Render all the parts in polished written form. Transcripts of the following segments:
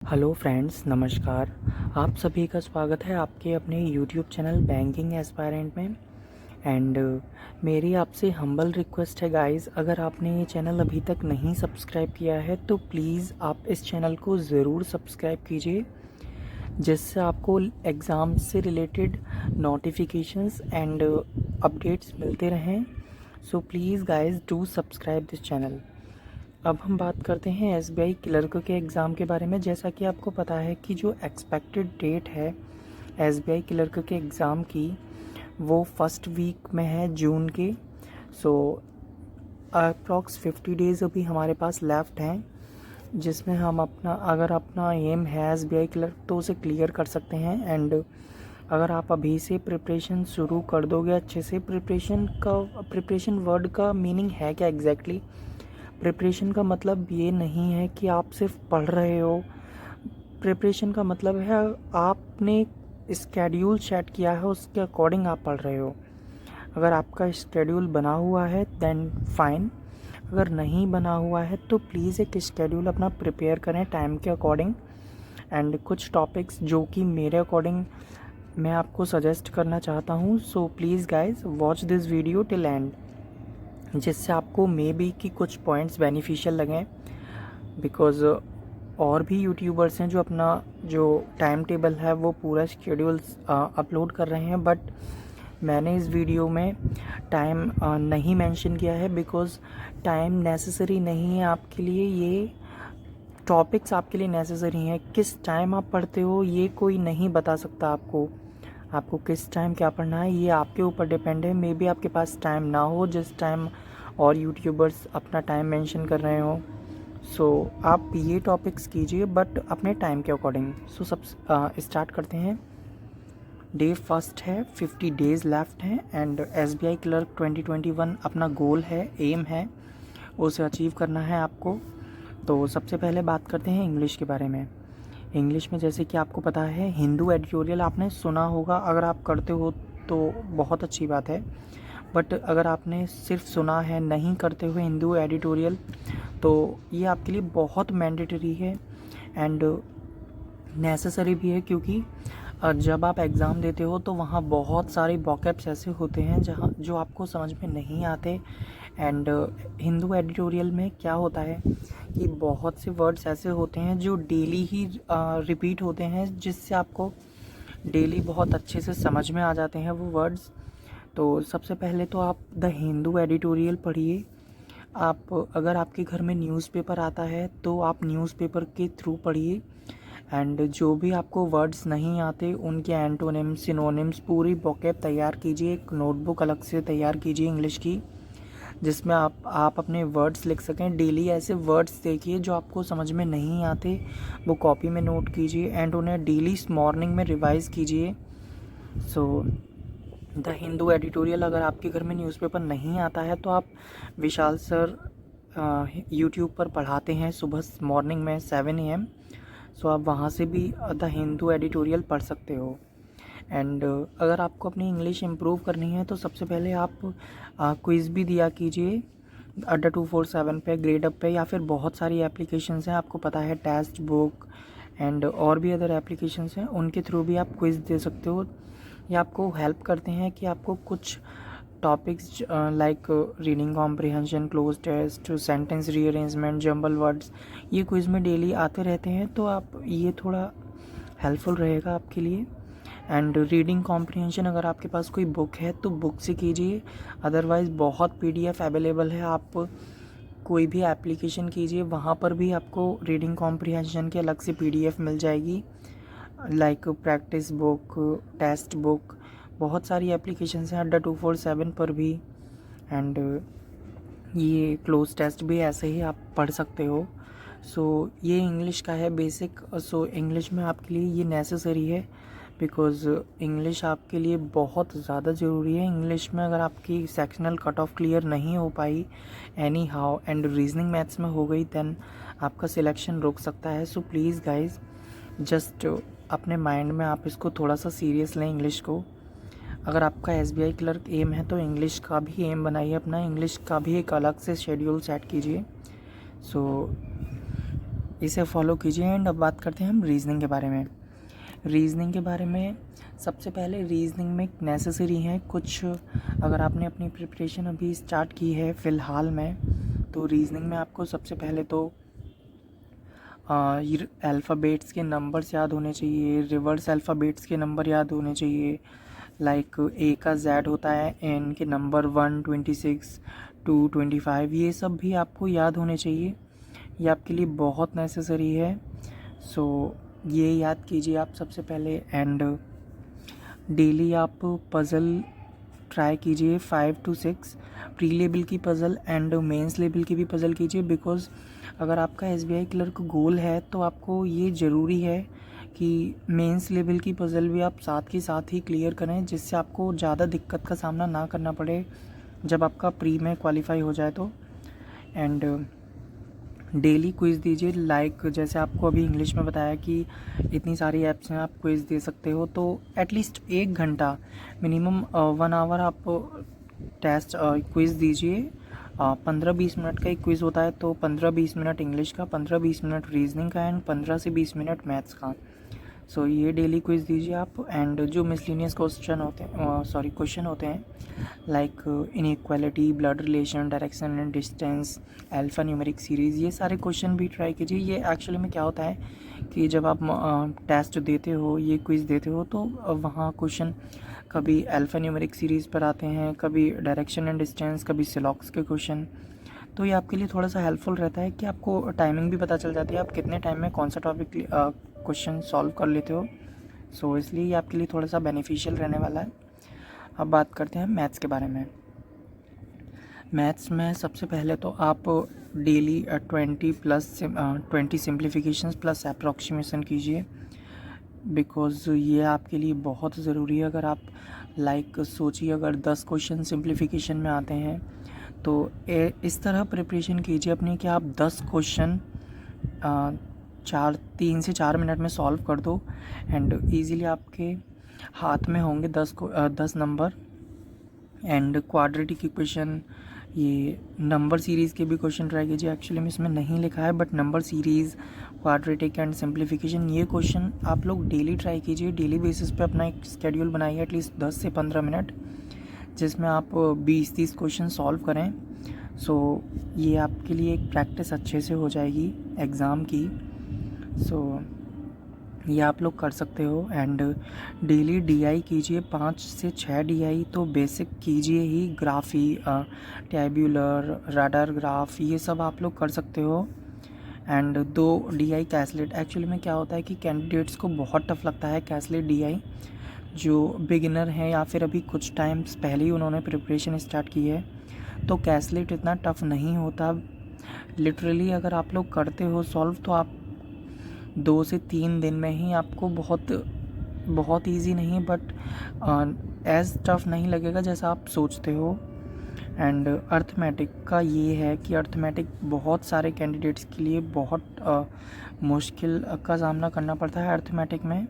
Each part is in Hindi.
हेलो फ्रेंड्स, नमस्कार। आप सभी का स्वागत है आपके अपने यूट्यूब चैनल बैंकिंग एस्पायरेंट में। एंड मेरी आपसे हम्बल रिक्वेस्ट है गाइस, अगर आपने ये चैनल अभी तक नहीं सब्सक्राइब किया है तो प्लीज़ आप इस चैनल को ज़रूर सब्सक्राइब कीजिए, जिससे आपको एग्ज़ाम से रिलेटेड नोटिफिकेशंस एंड अपडेट्स मिलते रहें। So please guys do subscribe this channel. अब हम बात करते हैं एसबीआई क्लर्क के एग्ज़ाम के बारे में। जैसा कि आपको पता है कि जो एक्सपेक्टेड डेट है एसबीआई क्लर्क के एग्ज़ाम की, वो फर्स्ट वीक में है जून के। सो अप्रॉक्स 50 डेज़ अभी हमारे पास लेफ़्ट हैं, जिसमें हम अपना एम है एसबीआई क्लर्क तो उसे क्लियर कर सकते हैं। एंड अगर आप अभी से प्रिपरेशन शुरू कर दोगे अच्छे से, प्रिपरेशन वर्ड का मीनिंग है क्या एग्जैक्टली? प्रिपरेशन का मतलब ये नहीं है कि आप सिर्फ पढ़ रहे हो। प्रिपरेशन का मतलब है आपने स्केड्यूल सेट किया है, उसके अकॉर्डिंग आप पढ़ रहे हो। अगर आपका स्केड्यूल बना हुआ है देन फाइन, अगर नहीं बना हुआ है तो प्लीज़ एक स्केड्यूल अपना प्रिपेयर करें टाइम के अकॉर्डिंग। एंड कुछ टॉपिक्स जो कि मेरे अकॉर्डिंग मैं आपको सजेस्ट करना चाहता हूँ। सो please guys watch this video till and, जिससे आपको मे बी कि कुछ पॉइंट्स बेनिफिशियल लगें। बिकॉज़ और भी यूट्यूबर्स हैं जो अपना जो टाइम टेबल है वो पूरा शेड्यूल्स अपलोड कर रहे हैं, बट मैंने इस वीडियो में टाइम नहीं मेंशन किया है बिकॉज़ टाइम नेसेसरी नहीं है आपके लिए। ये टॉपिक्स आपके लिए नेसेसरी हैं। किस टाइम आप पढ़ते हो ये कोई नहीं बता सकता आपको किस टाइम क्या पढ़ना है, ये आपके ऊपर डिपेंड है। मे बी आपके पास टाइम ना हो जिस टाइम और यूट्यूबर्स अपना टाइम मेंशन कर रहे हो। सो आप ये टॉपिक्स कीजिए बट अपने टाइम के अकॉर्डिंग। सो सब स्टार्ट करते हैं। डे फर्स्ट है, 50 डेज़ लेफ्ट हैं एंड एसबीआई क्लर्क 2021 अपना गोल है, एम है, उसे अचीव करना है आपको। तो सबसे पहले बात करते हैं इंग्लिश के बारे में। इंग्लिश में जैसे कि आपको पता है हिंदू एडिटोरियल आपने सुना होगा, अगर आप करते हो तो बहुत अच्छी बात है। बट अगर आपने सिर्फ सुना है, नहीं करते हुए हिंदू एडिटोरियल, तो ये आपके लिए बहुत मैंडेटरी है एंड नेसेसरी भी है। क्योंकि जब आप एग्ज़ाम देते हो तो वहाँ बहुत सारे वोकैब्स ऐसे होते हैं जो आपको समझ में नहीं आते। एंड हिंदू एडिटोरियल में क्या होता है कि बहुत से वर्ड्स ऐसे होते हैं जो डेली ही रिपीट होते हैं, जिससे आपको डेली बहुत अच्छे से समझ में आ जाते हैं वो वर्ड्स। तो सबसे पहले तो आप द हिंदू एडिटोरियल पढ़िए। आप अगर आपके घर में न्यूज़पेपर आता है तो आप न्यूज़पेपर के थ्रू पढ़िए। एंड जो भी आपको वर्ड्स नहीं आते उनके एंटोनिम्स, सिनोनिम्स, पूरी वोकैब तैयार कीजिए। एक नोटबुक अलग से तैयार कीजिए इंग्लिश की, जिसमें आप अपने वर्ड्स लिख सकें। डेली ऐसे वर्ड्स देखिए जो आपको समझ में नहीं आते, वो कॉपी में नोट कीजिए एंड उन्हें डेली मॉर्निंग में रिवाइज़ कीजिए। सो द हिंदू एडिटोरियल, अगर आपके घर में न्यूज़पेपर नहीं आता है तो आप विशाल सर यूट्यूब पर पढ़ाते हैं सुबह मॉर्निंग में 7 AM। सो आप वहाँ से भी द हिंदू एडिटोरियल पढ़ सकते हो। एंड अगर आपको अपनी इंग्लिश इम्प्रूव करनी है तो सबसे पहले आप क्विज़ भी दिया कीजिए अड्डा 247 पे, ग्रेड अप पे, या फिर बहुत सारी एप्लीकेशंस हैं आपको पता है, टेस्ट बुक एंड और भी अदर एप्लीकेशंस हैं, उनके थ्रू भी आप क्विज़ दे सकते हो। ये आपको हेल्प करते हैं कि आपको कुछ topics like reading comprehension, cloze test, sentence rearrangement, jumble words, ये क्विज़ में डेली आते रहते हैं, तो आप ये थोड़ा हेल्पफुल रहेगा आपके लिए। एंड रीडिंग कॉम्प्रिहेंशन अगर आपके पास कोई बुक है तो बुक से कीजिए, अदरवाइज़ बहुत PDF अवेलेबल है। आप कोई भी एप्लीकेशन कीजिए, वहाँ पर भी आपको रीडिंग कॉम्प्रिहेंशन की अलग से PDF मिल जाएगी, like practice book, test book, बहुत सारी एप्लीकेशंस हैं अड्डा 247 पर भी। एंड ये क्लोज टेस्ट भी ऐसे ही आप पढ़ सकते हो। सो ये इंग्लिश का है बेसिक। सो इंग्लिश में आपके लिए ये नेसेसरी है बिकॉज़ इंग्लिश आपके लिए बहुत ज़्यादा ज़रूरी है। इंग्लिश में अगर आपकी सेक्शनल कट ऑफ क्लियर नहीं हो पाई anyhow and reasoning maths में हो गई, देन आपका सिलेक्शन रुक सकता है। सो प्लीज़ गाइज जस्ट अपने माइंड में आप इसको थोड़ा सा सीरियस लें इंग्लिश को। अगर आपका एसबीआई क्लर्क एम है तो इंग्लिश का भी एम बनाइए, अपना इंग्लिश का भी एक अलग से शेड्यूल सेट कीजिए। सो इसे फॉलो कीजिए। एंड अब बात करते हैं हम रीजनिंग के बारे में। रीजनिंग के बारे में सबसे पहले रीजनिंग में नेसेसरी हैं कुछ, अगर आपने अपनी प्रिपरेशन अभी स्टार्ट की है फ़िलहाल में, तो रीजनिंग में आपको सबसे पहले तो अल्फ़ाबेट्स के नंबर्स याद होने चाहिए, रिवर्स अल्फ़ाबेट्स के नंबर याद होने चाहिए। लाइक ए का जेड होता है, एन के नंबर 126 225, ये सब भी आपको याद होने चाहिए। ये आपके लिए बहुत नेसेसरी है। सो ये याद कीजिए आप सबसे पहले। एंड डेली आप पज़ल ट्राई कीजिए 5 to 6, प्री लेवल की पज़ल एंड मेंस लेवल की भी पज़ल कीजिए। बिकॉज़ अगर आपका SBI क्लर्क गोल है तो आपको ये ज़रूरी है कि मेंस लेवल की पज़ल भी आप साथ के साथ ही क्लियर करें, जिससे आपको ज़्यादा दिक्कत का सामना ना करना पड़े जब आपका प्री में क्वालिफाई हो जाए तो। एंड डेली क्विज़ दीजिए। लाइक जैसे आपको अभी इंग्लिश में बताया कि इतनी सारी ऐप्स हैं, आप क्विज़ दे सकते हो, तो एटलीस्ट 1 घंटा मिनिमम 1 आवर आप टेस्ट क्विज़ दीजिए। 15-20 मिनट का एक क्विज़ होता है, तो 15-20 मिनट इंग्लिश का, 15-20 मिनट रीजनिंग का एंड 15 से 20 मिनट मैथ्स का। सो ये डेली क्विज़ दीजिए आप। एंड जो मिसलिनियस क्वेश्चन होते हैं like inequality, blood relation, direction and distance, alpha numeric series, ये सारे क्वेश्चन भी ट्राई कीजिए। ये एक्चुअली में क्या होता है कि जब आप टेस्ट देते हो, ये क्विज़ देते हो, तो वहाँ क्वेश्चन कभी अल्फ़ा न्यूमेरिक सीरीज़ पर आते हैं, कभी डायरेक्शन एंड डिस्टेंस, कभी सिलॉक्स के क्वेश्चन। तो ये आपके लिए थोड़ा सा हेल्पफुल रहता है कि आपको टाइमिंग भी पता चल जाती है, आप कितने टाइम में कौन सा टॉपिक क्वेश्चन सॉल्व कर लेते हो। सो इसलिए ये आपके लिए थोड़ा सा बेनिफिशियल रहने वाला है। अब बात करते हैं मैथ्स के बारे में। मैथ्स में सबसे पहले तो आप डेली 20 सिम्प्लीफिकेशंस प्लस अप्रॉक्सीमेशन कीजिए। बिकॉज़ ये आपके लिए बहुत ज़रूरी है। अगर आप लाइक सोचिए, अगर 10 क्वेश्चन सिम्प्लीफिकेशन में आते हैं, तो इस तरह प्रिपरेशन कीजिए अपनी कि आप 10 क्वेश्चन 3 से 4 मिनट में सॉल्व कर दो। एंड ईज़िली आपके हाथ में होंगे 10 नंबर। एंड क्वाड्रेटिक इक्वेशन, ये नंबर सीरीज़ के भी क्वेश्चन ट्राई कीजिए। एक्चुअली में इसमें नहीं लिखा है, but number series, quadratic and simplification, ये क्वेश्चन आप लोग डेली ट्राई कीजिए। डेली बेसिस पे अपना एक शेड्यूल बनाइए, एटलीस्ट 10 से 15 मिनट, जिसमें आप 20-30 क्वेश्चन सॉल्व करें। सो ये आपके लिए एक प्रैक्टिस अच्छे से हो जाएगी एग्ज़ाम की। सो ये आप लोग कर सकते हो। एंड डेली DI कीजिए, 5 से 6 DI तो बेसिक कीजिए ही। ग्राफी, टैब्यूलर, राडार ग्राफ, ये सब आप लोग कर सकते हो। And 2 DI कैसलेट। एक्चुअली में क्या होता है कि कैंडिडेट्स को बहुत टफ लगता है कैसलेट DI, जो बिगिनर हैं या फिर अभी कुछ टाइम्स पहले ही उन्होंने प्रिपरेशन स्टार्ट की है, तो कैसलेट इतना टफ नहीं होता। लिटरली अगर आप लोग करते हो सॉल्व, तो आप 2 से 3 दिन में ही आपको बहुत ईजी नहीं, बट एज़ टफ नहीं लगेगा जैसा आप सोचते हो। एंड अर्थमेटिक का ये है कि अर्थमेटिक बहुत सारे कैंडिडेट्स के लिए बहुत मुश्किल का सामना करना पड़ता है अर्थमेटिक में।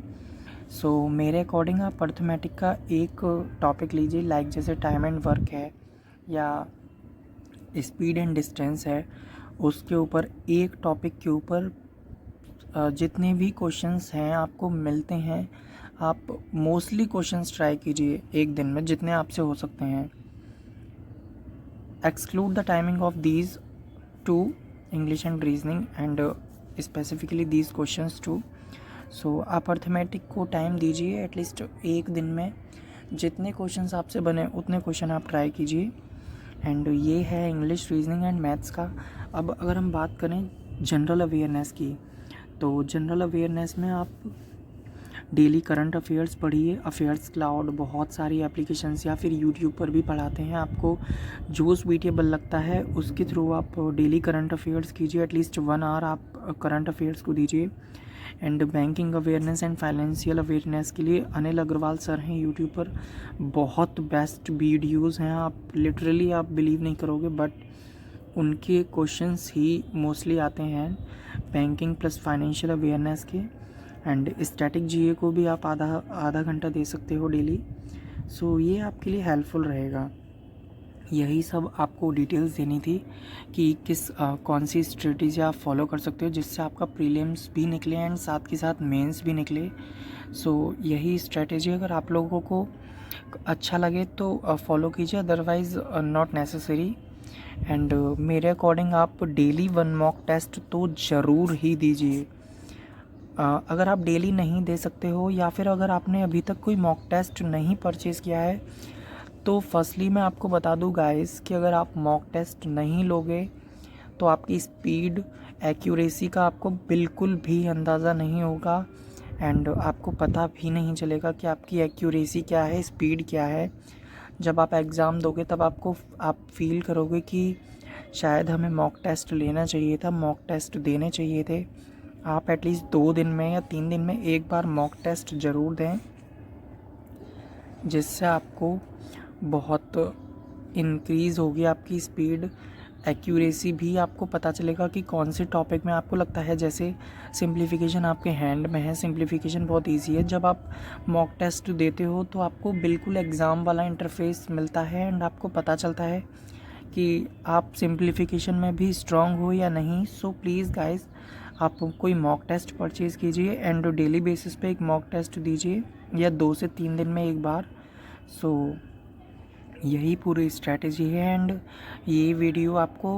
सो मेरे अकॉर्डिंग आप अर्थमेटिक का एक टॉपिक लीजिए, लाइक जैसे टाइम एंड वर्क है या स्पीड एंड डिस्टेंस है, उसके ऊपर एक टॉपिक के ऊपर जितने भी क्वेश्चंस हैं आपको मिलते हैं, आप मोस्टली क्वेश्चंस ट्राई कीजिए एक दिन में जितने आपसे हो सकते हैं। Exclude the timing of these 2, English and reasoning, and specifically these questions 2। सो आप अर्थमेटिक को टाइम दीजिए, एटलीस्ट एक दिन में जितने क्वेश्चंस आपसे बने उतने क्वेश्चन आप ट्राई कीजिए। एंड ये है इंग्लिश, रीजनिंग एंड मैथ्स का। अब अगर हम बात करें जनरल अवेयरनेस की, तो जनरल अवेयरनेस में आप डेली करंट अफेयर्स पढ़िए। अफेयर्स क्लाउड, बहुत सारी एप्लीकेशंस या फिर यूट्यूब पर भी पढ़ाते हैं। आपको जो सूटेबल लगता है उसके थ्रू आप डेली करंट अफेयर्स कीजिए। एटलीस्ट 1 आवर आप करंट अफेयर्स को दीजिए। And banking awareness and financial awareness के लिए अनिल अग्रवाल सर हैं यूट्यूब पर, बहुत बेस्ट वीडियोज़ हैं। आप लिटरली आप बिलीव नहीं करोगे, बट उनके क्वेश्चंस ही मोस्टली आते हैं बैंकिंग प्लस फाइनेंशियल अवेयरनेस के। एंड स्टैटिक GA को भी आप आधा घंटा दे सकते हो डेली। सो ये आपके लिए हेल्पफुल रहेगा। यही सब आपको डिटेल्स देनी थी कि कौन सी स्ट्रेटेजी आप फॉलो कर सकते हो जिससे आपका प्रीलिम्स भी निकले एंड साथ के साथ मेंस भी निकले। सो यही स्ट्रेटेजी अगर आप लोगों को अच्छा लगे तो फॉलो कीजिए, अदरवाइज़ नॉट नेसेसरी। एंड मेरे अकॉर्डिंग आप डेली 1 मॉक टेस्ट तो ज़रूर ही दीजिए। अगर आप डेली नहीं दे सकते हो या फिर अगर आपने अभी तक कोई मॉक टेस्ट नहीं परचेज़ किया है तो फर्स्टली मैं आपको बता दूं गाइस कि अगर आप मॉक टेस्ट नहीं लोगे तो आपकी स्पीड एक्यूरेसी का आपको बिल्कुल भी अंदाज़ा नहीं होगा एंड आपको पता भी नहीं चलेगा कि आपकी एक्यूरेसी क्या है, स्पीड क्या है। जब आप एग्ज़ाम दोगे तब आप फील करोगे कि शायद हमें मॉक टेस्ट लेना चाहिए था, मॉक टेस्ट देने चाहिए थे। आप एटलीस्ट 2 दिन में या 3 दिन में एक बार मॉक टेस्ट ज़रूर दें, जिससे आपको बहुत इंक्रीज़ होगी आपकी स्पीड, एक्यूरेसी भी आपको पता चलेगा कि कौन से टॉपिक में आपको लगता है। जैसे सिंप्लीफिकेशन आपके हैंड में है, सिंप्लीफिकेशन बहुत इजी है। जब आप मॉक टेस्ट देते हो तो आपको बिल्कुल एग्ज़ाम वाला इंटरफेस मिलता है एंड आपको पता चलता है कि आप सिंप्लीफिकेशन में भी स्ट्रांग हो या नहीं। सो प्लीज़ गाइस, आप कोई मॉक टेस्ट परचेज़ कीजिए एंड डेली बेसिस पे एक मॉक टेस्ट दीजिए या 2 से 3 दिन में एक बार। सो यही पूरी स्ट्रैटेजी है एंड ये वीडियो आपको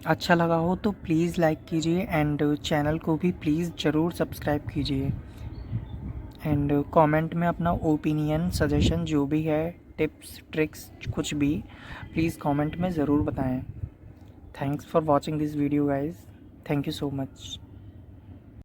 अच्छा लगा हो तो प्लीज़ लाइक कीजिए एंड चैनल को भी प्लीज़ ज़रूर सब्सक्राइब कीजिए एंड कमेंट में अपना ओपिनियन, सजेशन जो भी है, टिप्स ट्रिक्स कुछ भी प्लीज़ कमेंट में ज़रूर बताएं। Thanks for watching this video guys, thank you so much.